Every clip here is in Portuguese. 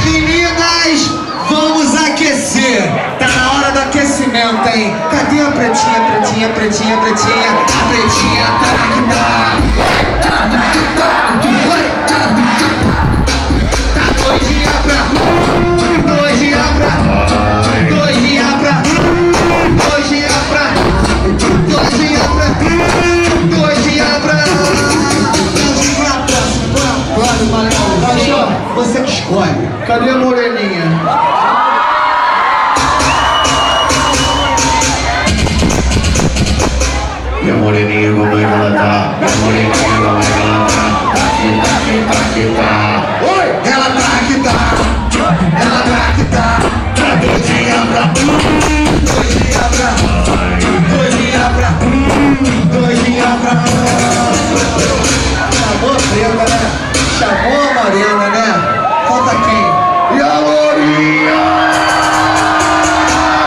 Meninas, vamos aquecer. Tá na hora do aquecimento, hein? Cadê a pretinha, pretinha, pretinha, pretinha? A pretinha tá aqui, tá. Você que escolhe. Cadê a moreninha? Minha moreninha, como é que ela tá? Minha moreninha, como é que ela tá? Tá aqui, tá. Oi! Ela tá aqui, tá. Ela tá aqui, tá. Tá doidinha pra Doidinha pra Doidinha pra Doidinha pra Chamou a preta, né? Chamou a morena, né? Falta quem? E a lourinha?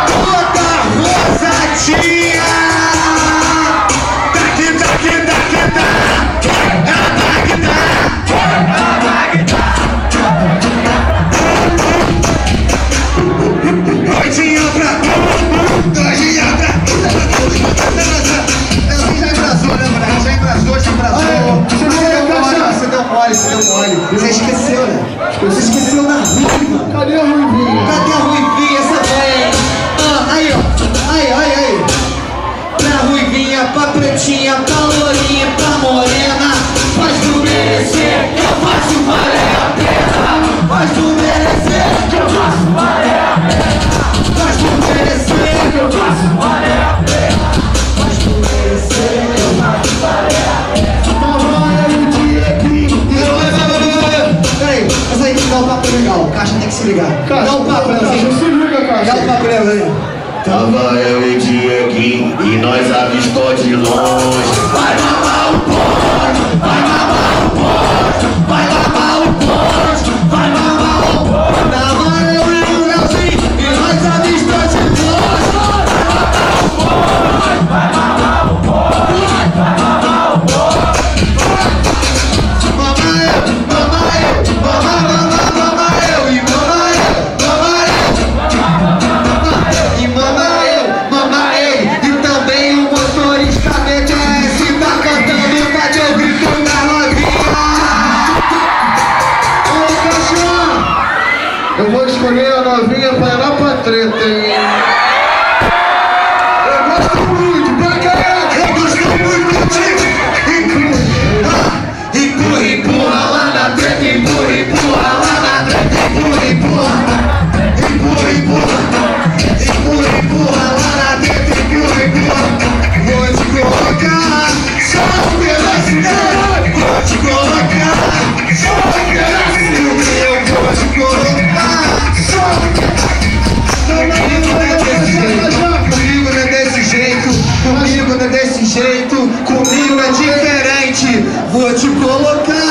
Toda rosadinha! Tá aqui, tá aqui, tá aqui, tá! Ela tá aqui, tá! Ela tá aqui, tá! Doidinha pra Doidinha pra Ela já embrasou, né, mulher? Já embrasou, já embrasou. Você deu mole, você deu mole. Você esqueceu, né? Você esqueceu na ruiva. Cadê a ruivinha? Cadê a ruivinha, essa daí? Aí, ó. Aí. Pra ruivinha, pra pretinha, pra lourinha, pra morena. Faz tu merecer, que eu faço valer a pena. Faz tu merecer, que eu faço valer a pena. Faz tu merecer, que eu faço valer a pena. Faz tu merecer, que eu faço valer a pena. Peraí, essa aí dá um papo legal, o Caixa tem que se ligar. Dá um papo, Leozinho. Se liga, Caixa. Dá um papo, Leozinho. Tava eu e Diego e nós avistou de longe. Vai mamar o poste, vai mamar o poste, vai mamar o poste, vai mamar o poste. Tava eu e o Leozinho e nós avistou de longe. Vai mamar o poste, vai mamar o poste. Mama eu e mama eu e também o motorista BTS tá cantando pra te ouvir cantar novinha. Ô, cachorro! Eu vou escolher a novinha pra ir lá pra treta, hein? Eu gosto muito, pra caraca! Eu gosto muito de empurra lá na treta, empurra lá na treta, empurra lá na treta, empurra. Vou te colocar só um pedacinho, vou te colocar só um pedacinho, eu vou te colocar só um pedacinho. Comigo não é desse jeito, comigo não é desse jeito, comigo é diferente. Vou te colocar